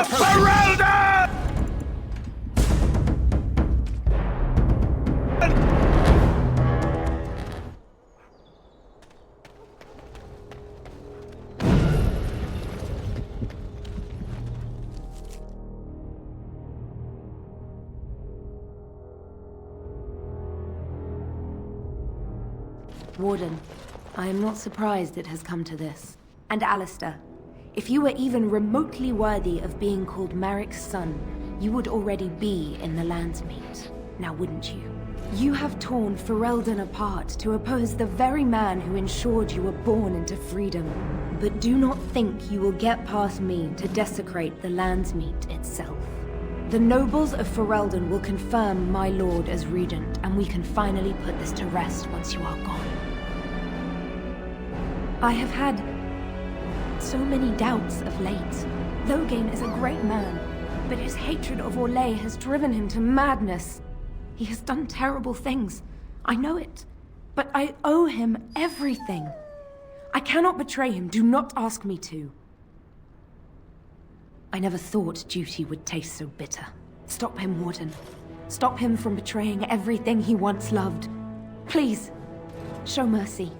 Ferelden! Warden, I am not surprised it has come to this. And Alistair, if you were even remotely worthy of being called Marik's son, you would already be in the Landsmeet, now wouldn't you? You have torn Ferelden apart to oppose the very man who ensured you were born into freedom. But do not think you will get past me to desecrate the Landsmeet itself. The nobles of Ferelden will confirm my lord as regent, and we can finally put this to rest once you are gone. I have had so many doubts of late. Loghain is a great man, but his hatred of Orlais has driven him to madness. He has done terrible things. I know it. But I owe him everything. I cannot betray him. Do not ask me to. I never thought duty would taste so bitter. Stop him, Warden. Stop him from betraying everything he once loved. Please, show mercy.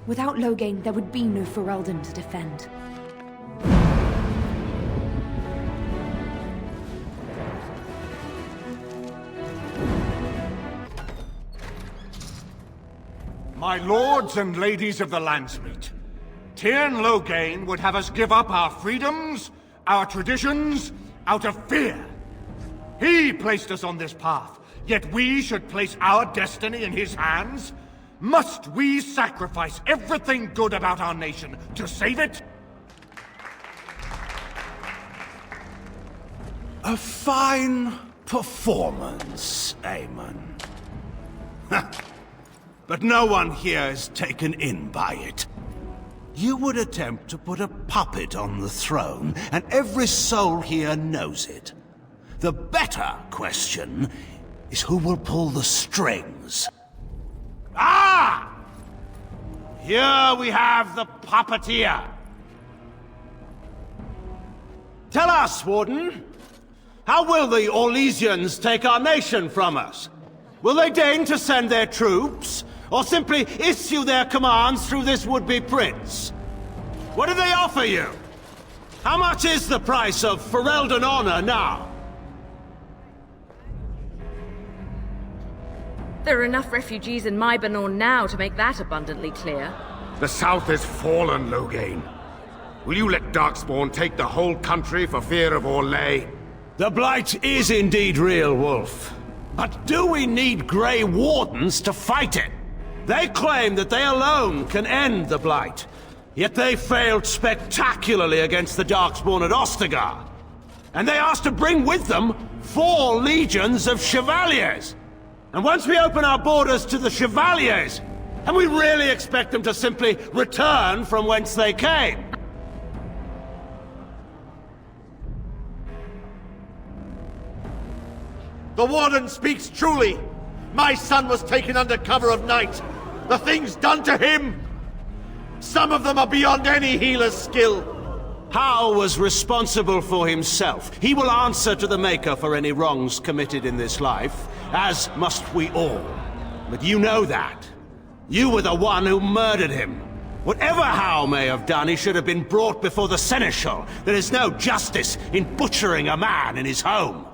Without Loghain, there would be no Ferelden to defend. My lords and ladies of the Landsmeet, Tyrn Loghain would have us give up our freedoms, our traditions, out of fear. He placed us on this path, yet we should place our destiny in his hands? Must we sacrifice everything good about our nation to save it? A fine performance, Aemon. But no one here is taken in by it. You would attempt to put a puppet on the throne, and every soul here knows it. The better question is who will pull the strings. Ah! Here we have the puppeteer. Tell us, Warden, how will the Orlesians take our nation from us? Will they deign to send their troops, or simply issue their commands through this would-be prince? What do they offer you? How much is the price of Ferelden honor now? There are enough refugees in Mybanor now to make that abundantly clear. The South is fallen, Loghain. Will you let Darkspawn take the whole country for fear of Orlais? The Blight is indeed real, Wolf. But do we need Grey Wardens to fight it? They claim that they alone can end the Blight, yet they failed spectacularly against the Darkspawn at Ostagar. And they asked to bring with them 4 legions of Chevaliers. And once we open our borders to the Chevaliers, and we really expect them to simply return from whence they came? The Warden speaks truly. My son was taken under cover of night. The things done to him, some of them are beyond any healer's skill. Hal was responsible for himself. He will answer to the Maker for any wrongs committed in this life, as must we all. But you know that. You were the one who murdered him. Whatever Hal may have done, he should have been brought before the Seneschal. There is no justice in butchering a man in his home.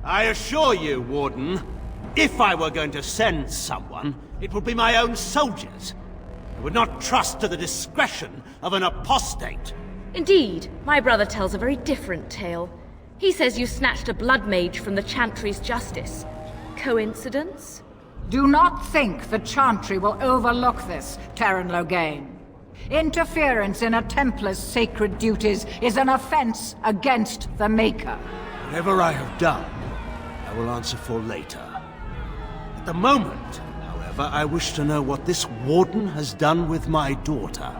I assure you, Warden, if I were going to send someone, it would be my own soldiers. I would not trust to the discretion of an apostate. Indeed, my brother tells a very different tale. He says you snatched a blood mage from the Chantry's justice. Coincidence? Do not think the Chantry will overlook this, Tyrn Loghain. Interference in a Templar's sacred duties is an offense against the Maker. Whatever I have done, I will answer for later. At the moment, however, I wish to know what this Warden has done with my daughter.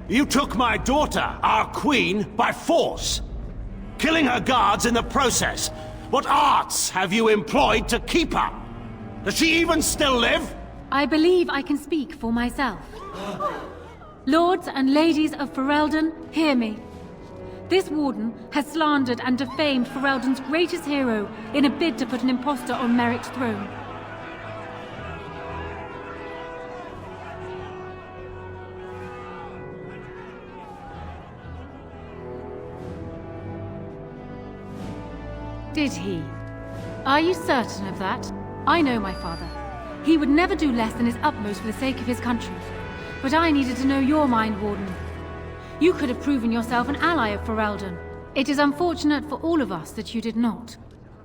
You took my daughter, our queen, by force, killing her guards in the process. What arts have you employed to keep her? Does she even still live? I believe I can speak for myself. Lords and ladies of Ferelden, hear me. This warden has slandered and defamed Ferelden's greatest hero in a bid to put an impostor on Merrick's throne. Did he? Are you certain of that? I know my father. He would never do less than his utmost for the sake of his country. But I needed to know your mind, Warden. You could have proven yourself an ally of Ferelden. It is unfortunate for all of us that you did not.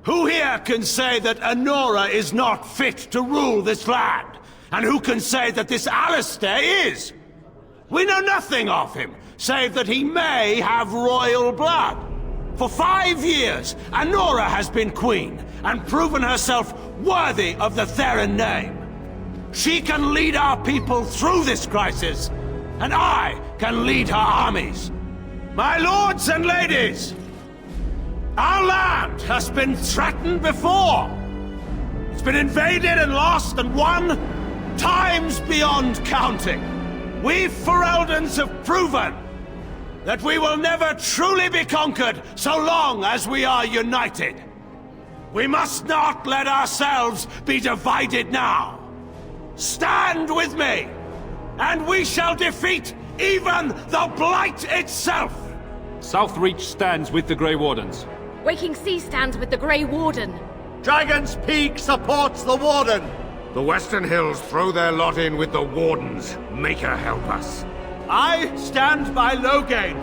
Who here can say that Anora is not fit to rule this land? And who can say that this Alistair is? We know nothing of him, save that he may have royal blood. For 5 years, Anora has been queen, and proven herself worthy of the Theron name. She can lead our people through this crisis, and I can lead her armies. My lords and ladies, our land has been threatened before. It's been invaded and lost and won times beyond counting. We Fereldans have proven that we will never truly be conquered so long as we are united. We must not let ourselves be divided now. Stand with me, and we shall defeat even the Blight itself! Southreach stands with the Grey Wardens. Waking Sea stands with the Grey Warden. Dragon's Peak supports the Warden! The Western Hills throw their lot in with the Wardens. Make her help us. I stand by Loghain.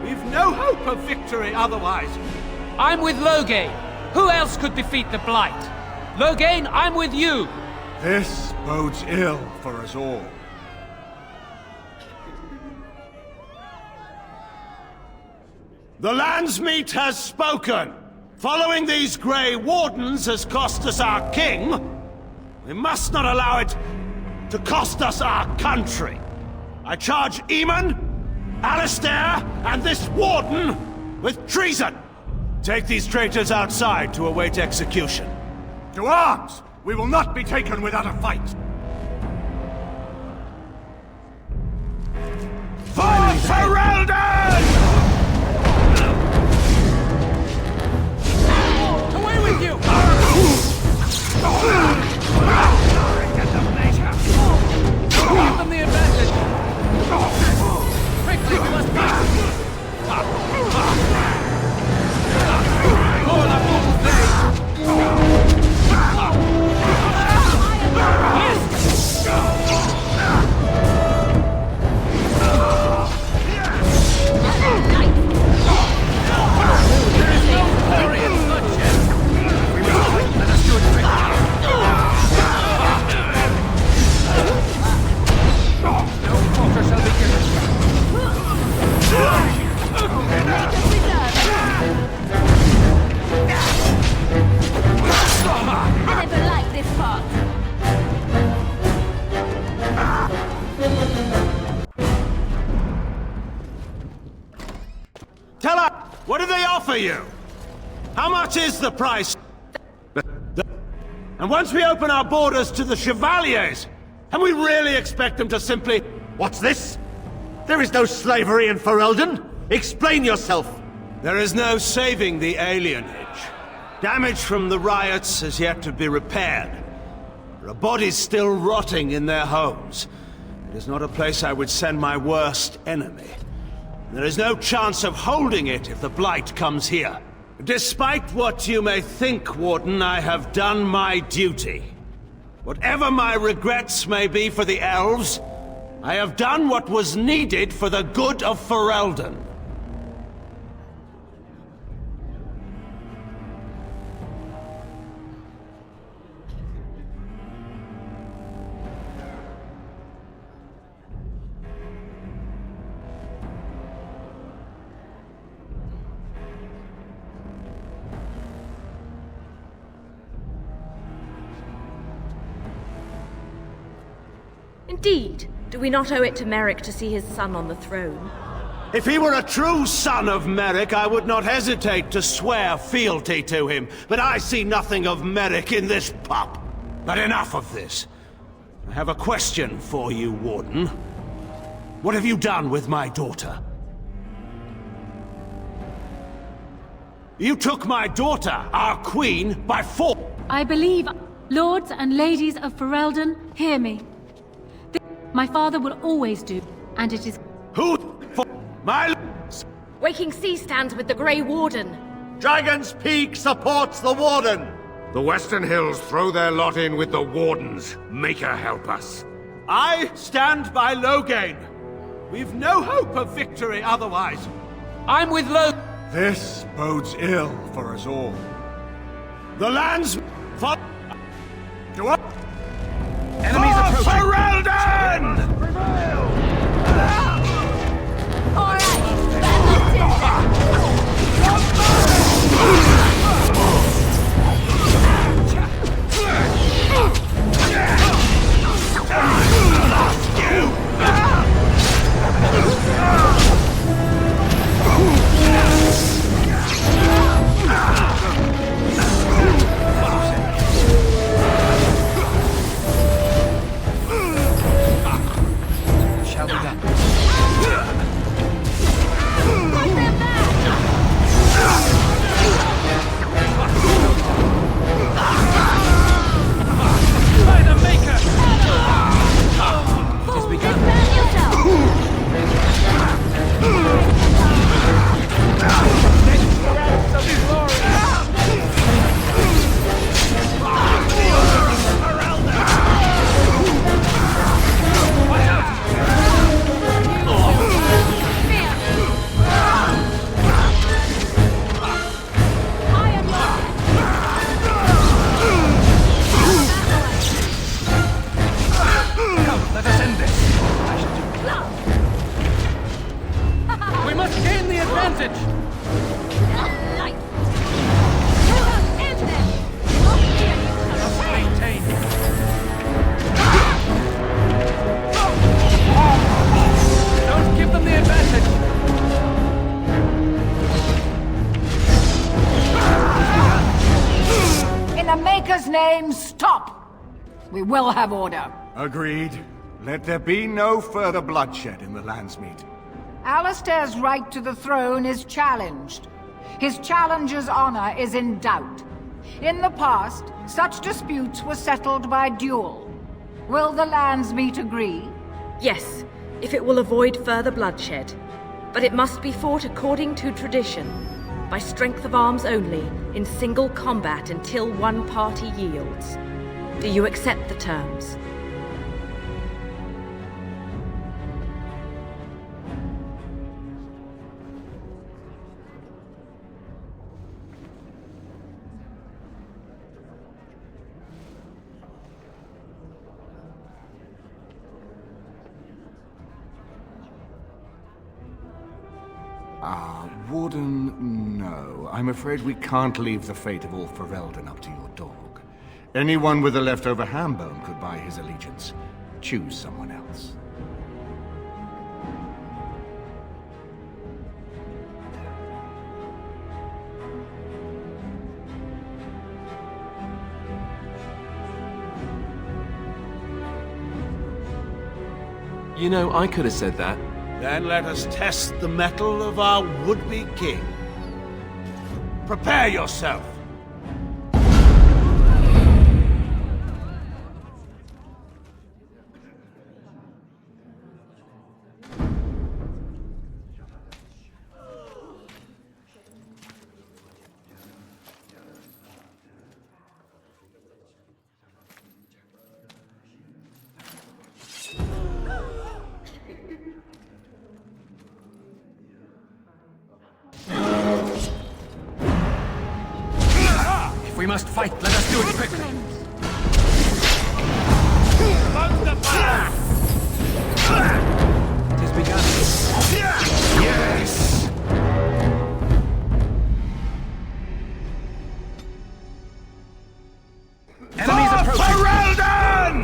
We've no hope of victory otherwise. I'm with Loghain. Who else could defeat the Blight? Loghain, I'm with you. This bodes ill for us all. The Landsmeet has spoken. Following these Grey Wardens has cost us our king. We must not allow it to cost us our country. I charge Eamon, Alistair, and this Warden with treason. Take these traitors outside to await execution. To arms! We will not be taken without a fight! For Ferelden! Away with you! Give them the advantage! Quickly, we must pass! Call up all day! There is no glory in bloodshed! Let us do it quickly! No quarter shall be given! I never liked this part. Tell us, what do they offer you? How much is the price? And once we open our borders to the Chevaliers, can we really expect them to simply... What's this? There is no slavery in Ferelden! Explain yourself! There is no saving the alienage. Damage from the riots has yet to be repaired. There are bodies still rotting in their homes. It is not a place I would send my worst enemy. There is no chance of holding it if the Blight comes here. Despite what you may think, Warden, I have done my duty. Whatever my regrets may be for the elves, I have done what was needed for the good of Ferelden. Indeed, Do we not owe it to Merrick to see his son on the throne? If he were a true son of Merrick, I would not hesitate to swear fealty to him. But I see nothing of Merrick in this pup. But enough of this. I have a question for you, Warden. What have you done with my daughter? You took my daughter, our queen, by force. I believe, lords and ladies of Ferelden, hear me. My father will always do, and it is... Who for my... Waking Sea stands with the Grey Warden. Dragon's Peak supports the Warden! The Western Hills throw their lot in with the Wardens. Make her help us. I stand by Loghain. We've no hope of victory otherwise. I'm with This bodes ill for us all. The Landsmeet for... To up! Enemies approaching. Ferelden! Shall be done. By the Maker! It has begun. Let us end this. We must gain the advantage! Maintain. Don't give them the advantage! In the Maker's name, stop! We will have order. Agreed. Let there be no further bloodshed in the Landsmeet. Alistair's right to the throne is challenged. His challenger's honor is in doubt. In the past, such disputes were settled by duel. Will the Landsmeet agree? Yes, if it will avoid further bloodshed. But it must be fought according to tradition, by strength of arms only, in single combat until one party yields. Do you accept the terms? Warden, no. I'm afraid we can't leave the fate of all Ferelden up to your dog. Anyone with a leftover ham bone could buy his allegiance. Choose someone else. You know, I could have said that. Then let us test the mettle of our would-be king. Prepare yourself. If we must fight, let us do it quickly. It has begun. Yes! Enemies approaching. Ferelden!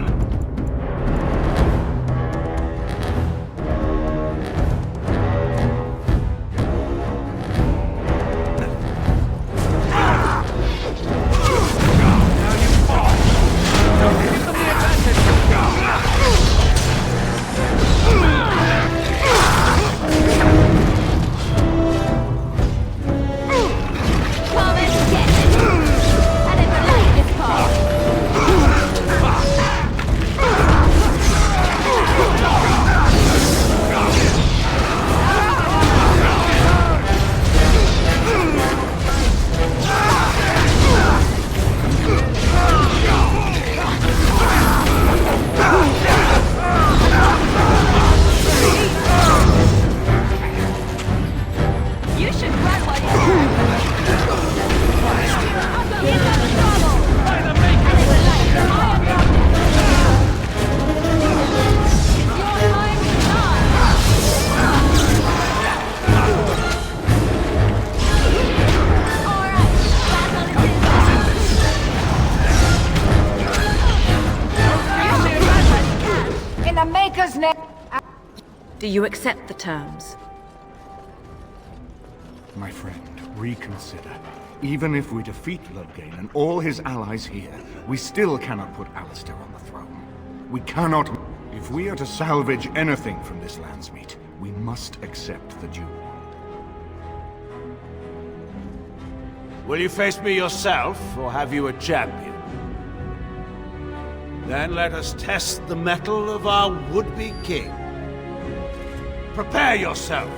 snare. Do you accept the terms? My friend, reconsider. Even if we defeat Loghain and all his allies here, we still cannot put Alistair on the throne. We cannot... If we are to salvage anything from this Landsmeet, we must accept the duel. Will you face me yourself, or have you a champion? Then let us test the mettle of our would-be king. Prepare yourself!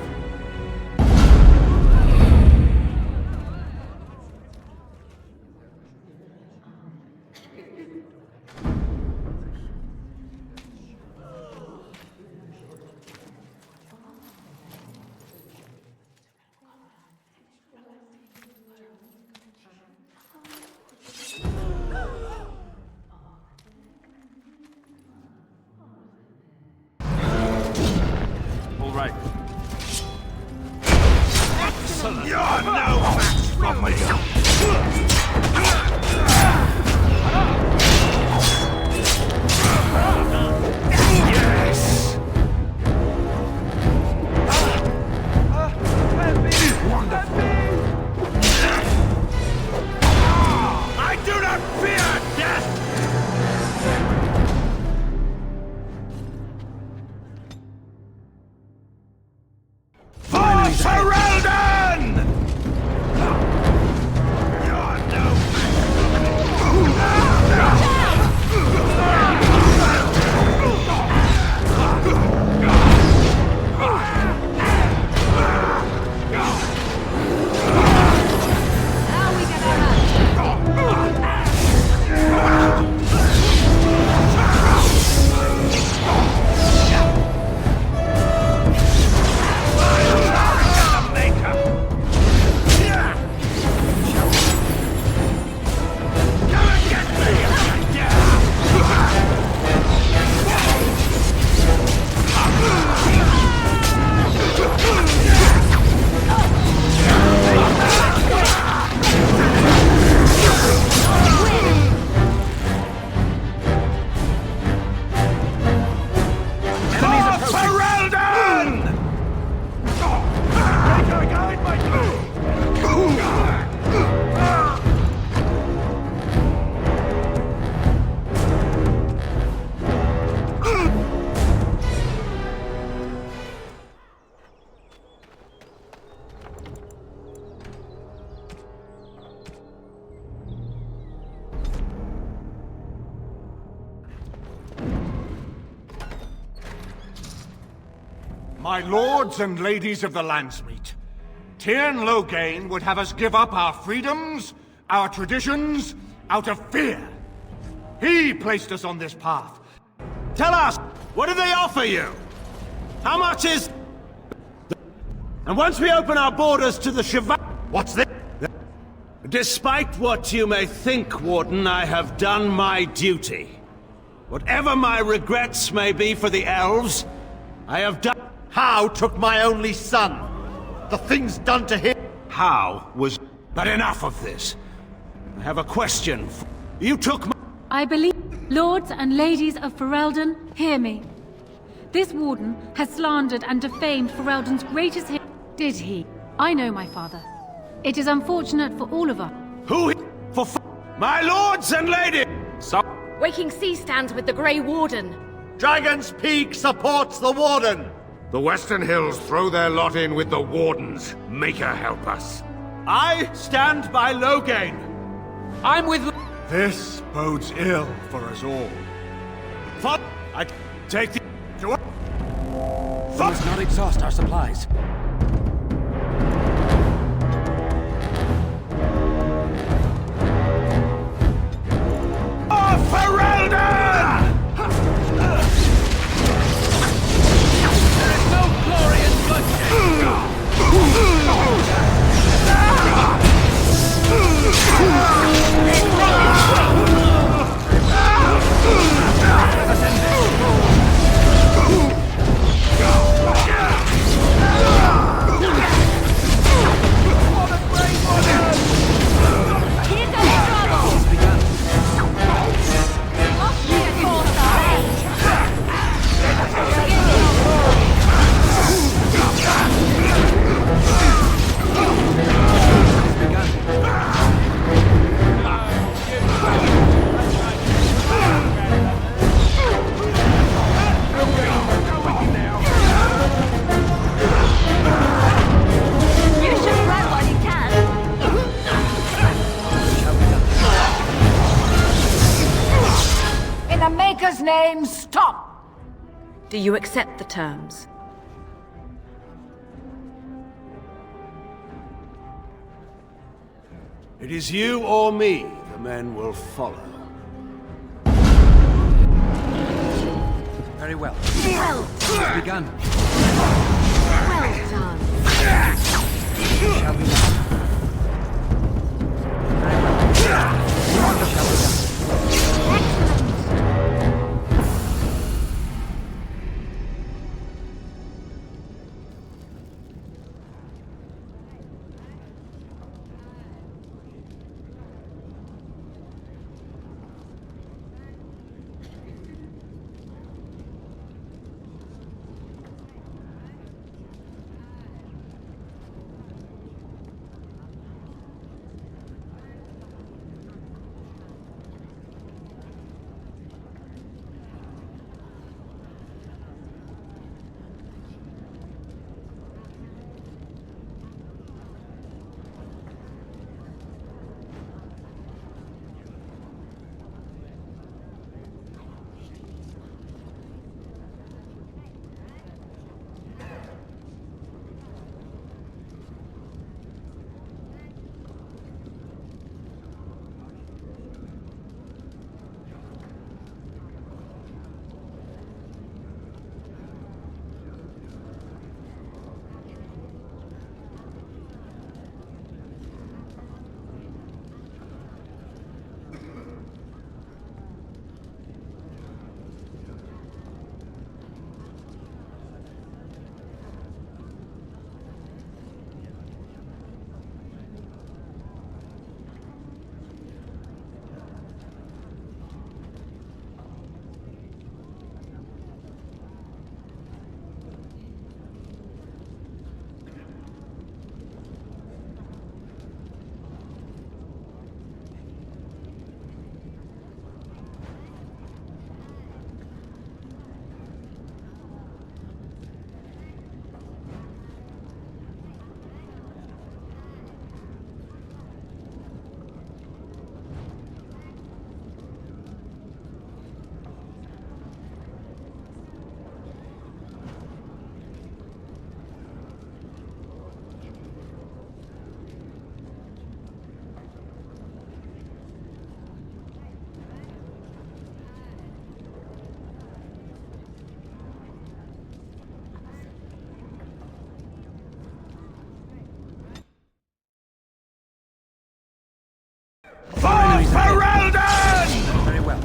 All right. You're no match for me! Yes! I do not fear death! For Ferelden! You're no My lords and ladies of the Landsmeet, Tyrn Loghain would have us give up our freedoms, our traditions, out of fear. He placed us on this path. Tell us, what do they offer you? How much is... And once we open our borders to the Shiva... What's this? Despite what you may think, Warden, I have done my duty. Whatever my regrets may be for the elves, I have done... How took my only son? The things done to him. How was... But enough of this. I have a question. You took my... I believe... Lords and ladies of Ferelden, hear me. This warden has slandered and defamed Ferelden's greatest hero. Did he? I know my father. It is unfortunate for all of us. Who... For... My lords and ladies! So... Waking Sea stands with the Grey Warden. Dragon's Peak supports the Warden. The Western Hills throw their lot in with the Wardens. Make her help us. I stand by Loghain. I'm with... This bodes ill for us all. I take the... We must not exhaust our supplies. the Maker's name, stop! Do you accept the terms? It is you or me the men will follow. Very well. Well It has begun. Well done. Shall we now? Very well. Shall we now? Very well.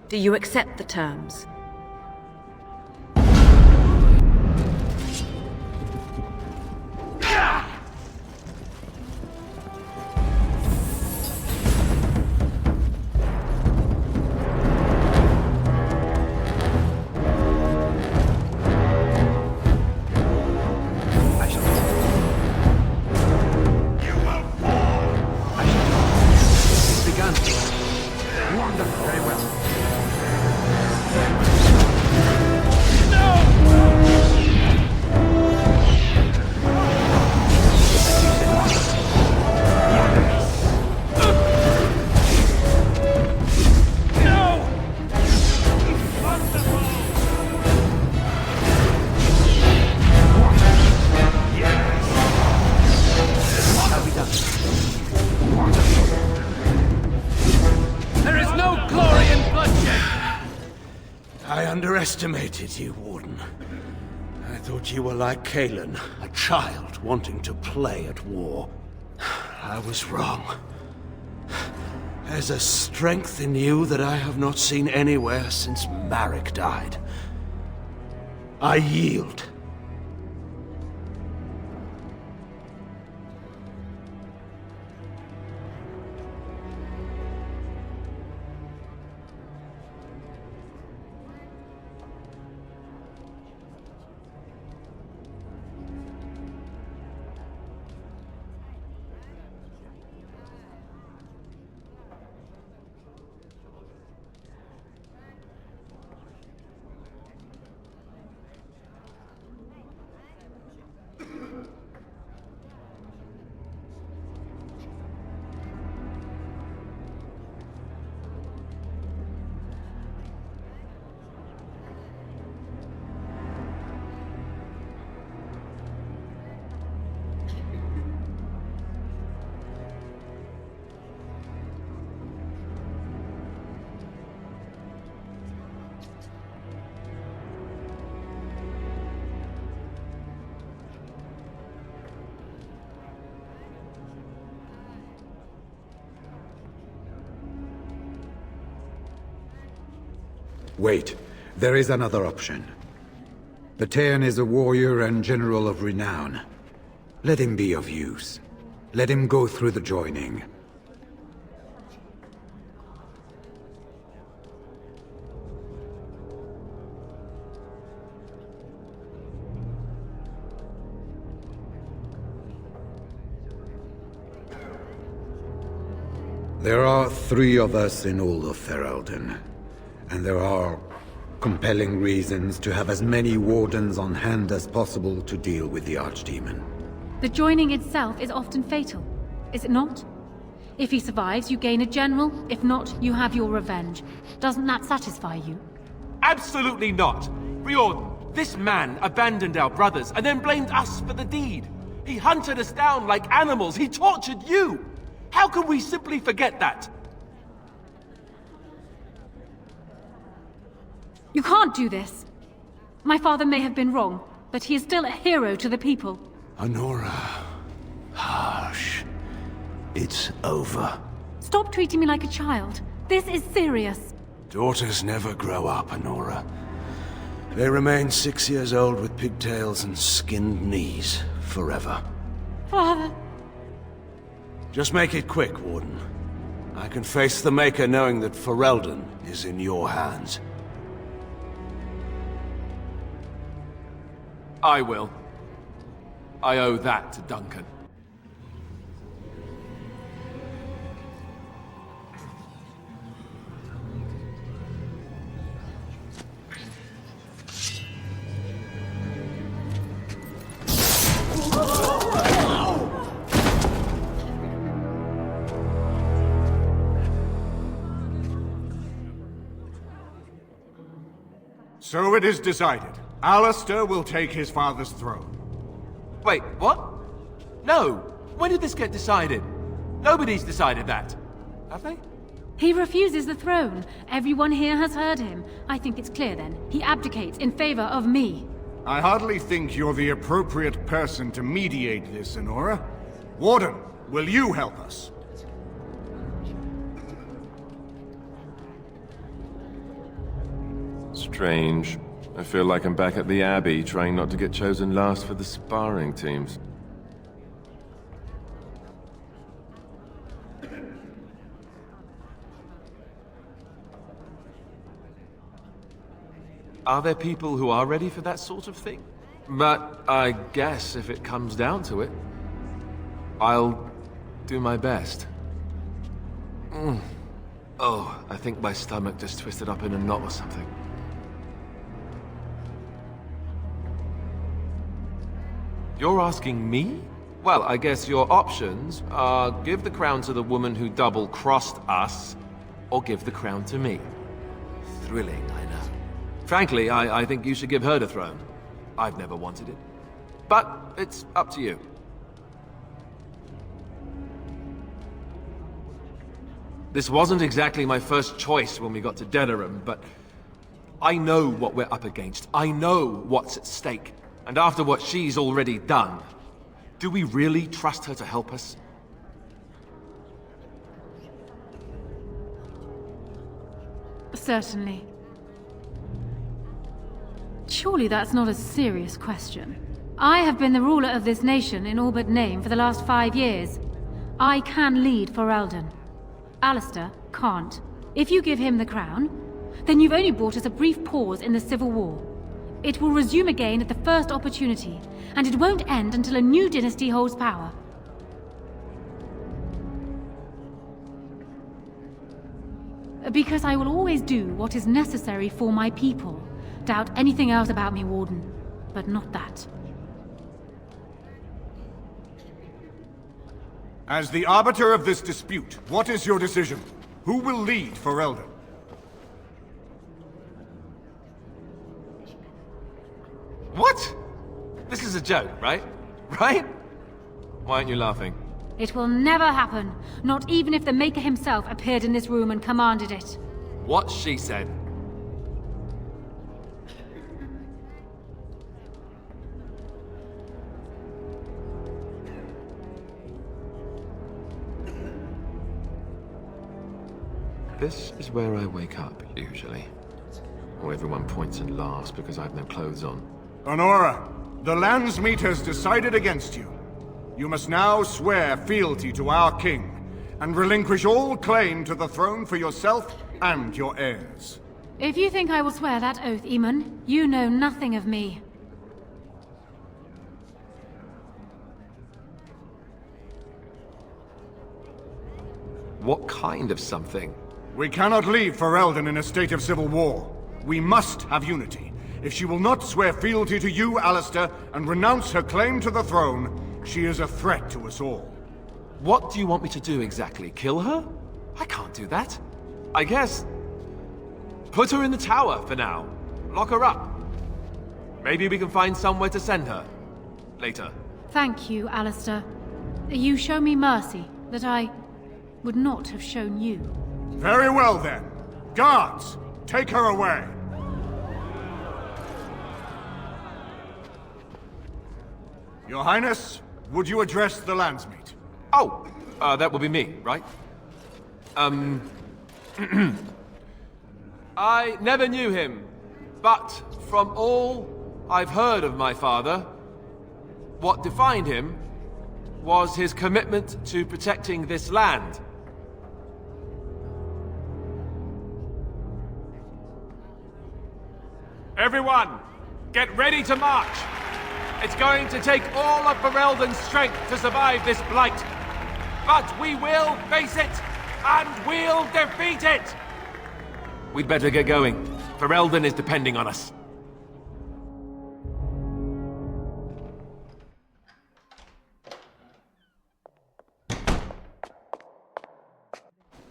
Do you accept the terms? underestimated you, Warden. I thought you were like Kalen, a child wanting to play at war. I was wrong. There's a strength in you that I have not seen anywhere since Marek died. I yield. Wait, there is another option. Batean is a warrior and general of renown. Let him be of use. Let him go through the joining. There are 3 of us in all of Ferelden. And there are compelling reasons to have as many wardens on hand as possible to deal with the Archdemon. The joining itself is often fatal, is it not? If he survives, you gain a general. If not, you have your revenge. Doesn't that satisfy you? Absolutely not! Riordan, this man abandoned our brothers and then blamed us for the deed. He hunted us down like animals. He tortured you! How can we simply forget that? You can't do this. My father may have been wrong, but he is still a hero to the people. Honora. Harsh. It's over. Stop treating me like a child. This is serious. Daughters never grow up, Honora. They remain 6 years old with pigtails and skinned knees forever. Father. Just make it quick, Warden. I can face the Maker knowing that Ferelden is in your hands. I will. I owe that to Duncan. So it is decided. Alistair will take his father's throne. Wait, what? No! When did this get decided? Nobody's decided that. Have they? He refuses the throne. Everyone here has heard him. I think it's clear then. He abdicates in favor of me. I hardly think you're the appropriate person to mediate this, Honora. Warden, will you help us? Strange. I feel like I'm back at the Abbey, trying not to get chosen last for the sparring teams. Are there people who are ready for that sort of thing? But I guess if it comes down to it, I'll do my best. Oh, I think my stomach just twisted up in a knot or something. You're asking me? Well, I guess your options are give the crown to the woman who double-crossed us, or give the crown to me. Thrilling, I know. Frankly, I think you should give her the throne. I've never wanted it. But it's up to you. This wasn't exactly my first choice when we got to Denerim, but I know what we're up against. I know what's at stake. And after what she's already done, do we really trust her to help us? Certainly. Surely that's not a serious question. I have been the ruler of this nation in all but name for the last 5 years. I can lead for Eldon. Alistair can't. If you give him the crown, then you've only brought us a brief pause in the civil war. It will resume again at the first opportunity, and it won't end until a new dynasty holds power. Because I will always do what is necessary for my people. Doubt anything else about me, Warden, but not that. As the arbiter of this dispute, what is your decision? Who will lead for Eldon? What? This is a joke, right? Right? Why aren't you laughing? It will never happen, not even if the Maker himself appeared in this room and commanded it. What she said. This is where I wake up, usually. Or everyone points and laughs because I have no clothes on. Honora, the Landsmeet has decided against you. You must now swear fealty to our king, and relinquish all claim to the throne for yourself and your heirs. If you think I will swear that oath, Eamon, you know nothing of me. What kind of something? We cannot leave Ferelden in a state of civil war. We must have unity. If she will not swear fealty to you, Alistair, and renounce her claim to the throne, she is a threat to us all. What do you want me to do exactly? Kill her? I can't do that. I guess... put her in the tower for now. Lock her up. Maybe we can find somewhere to send her. Later. Thank you, Alistair. You show me mercy that I would not have shown you. Very well then. Guards, take her away. Your Highness, would you address the Landsmeet? Oh, that will be me, right? I never knew him, but from all I've heard of my father, what defined him was his commitment to protecting this land. Everyone, get ready to march! It's going to take all of Ferelden's strength to survive this blight. But we will face it, and we'll defeat it! We'd better get going. Ferelden is depending on us.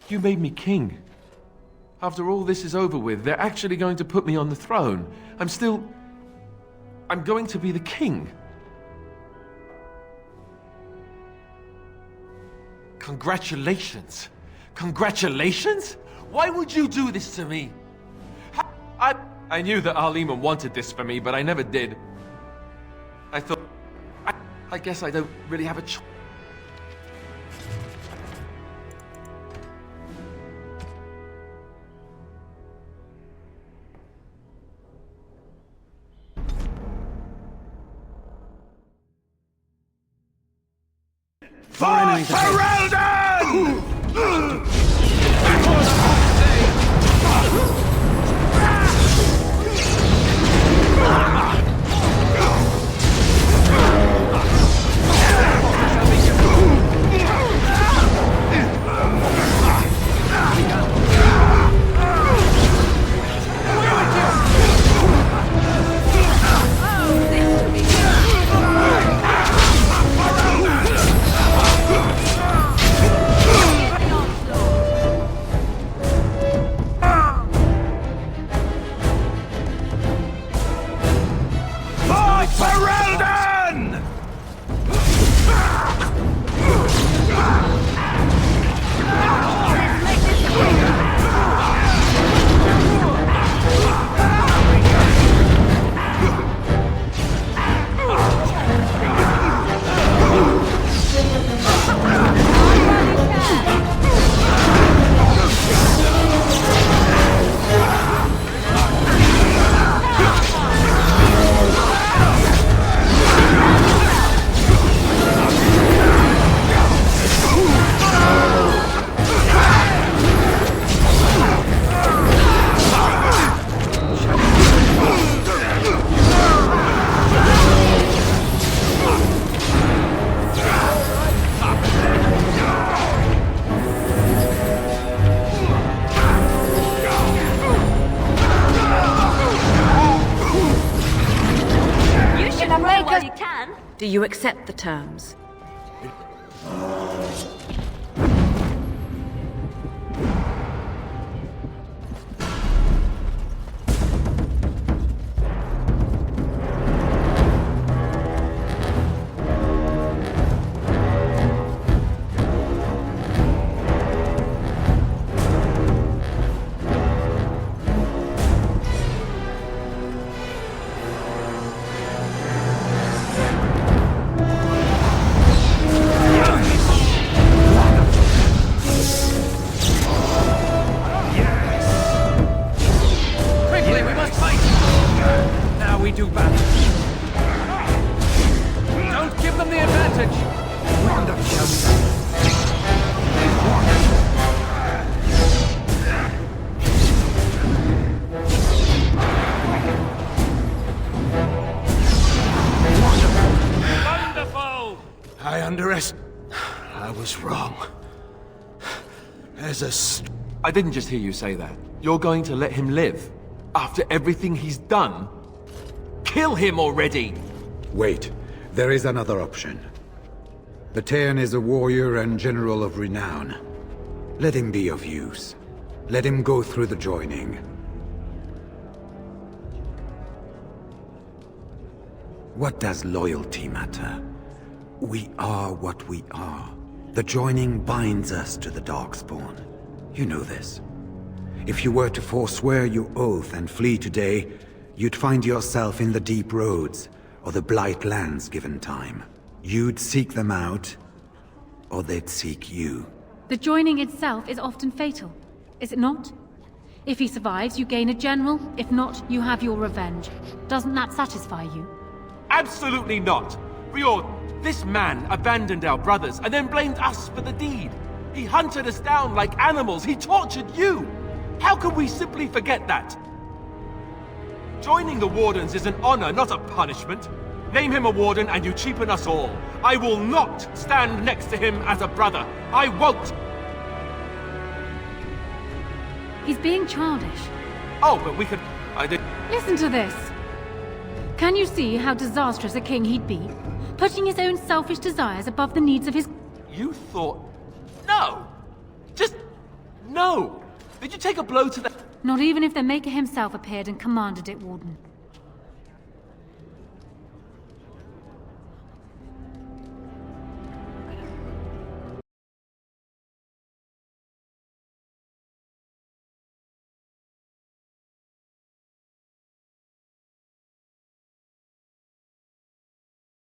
You made me king. After all this is over with, they're actually going to put me on the throne. I'm going to be the king. Congratulations. Congratulations? Why would you do this to me? I knew that Arleman wanted this for me, but I never did. I thought... I guess I don't really have a choice. For Ferelden! Ferelden! make while us... you can. Do you accept the terms? Quickly, we must fight! Now we do battle. Don't give them the advantage! Wonderful! I was wrong. There's a I didn't just hear you say that. You're going to let him live? After everything he's done? Kill him already! Wait, there is another option. The Terran is a warrior and general of renown. Let him be of use. Let him go through the joining. What does loyalty matter? We are what we are. The joining binds us to the Darkspawn. You know this. If you were to forswear your oath and flee today, you'd find yourself in the Deep Roads, or the Blight Lands given time. You'd seek them out, or they'd seek you. The joining itself is often fatal, is it not? If he survives, you gain a general. If not, you have your revenge. Doesn't that satisfy you? Absolutely not! Riordan, this man abandoned our brothers and then blamed us for the deed. He hunted us down like animals. He tortured you. How can we simply forget that? Joining the Wardens is an honor, not a punishment. Name him a Warden and you cheapen us all. I will not stand next to him as a brother. I won't! He's being childish. Oh, but we could... I did... Listen to this. Can you see how disastrous a king he'd be? Putting his own selfish desires above the needs of his... You thought... No! Just... No! Did you take a blow to the... Not even if the Maker himself appeared and commanded it, Warden.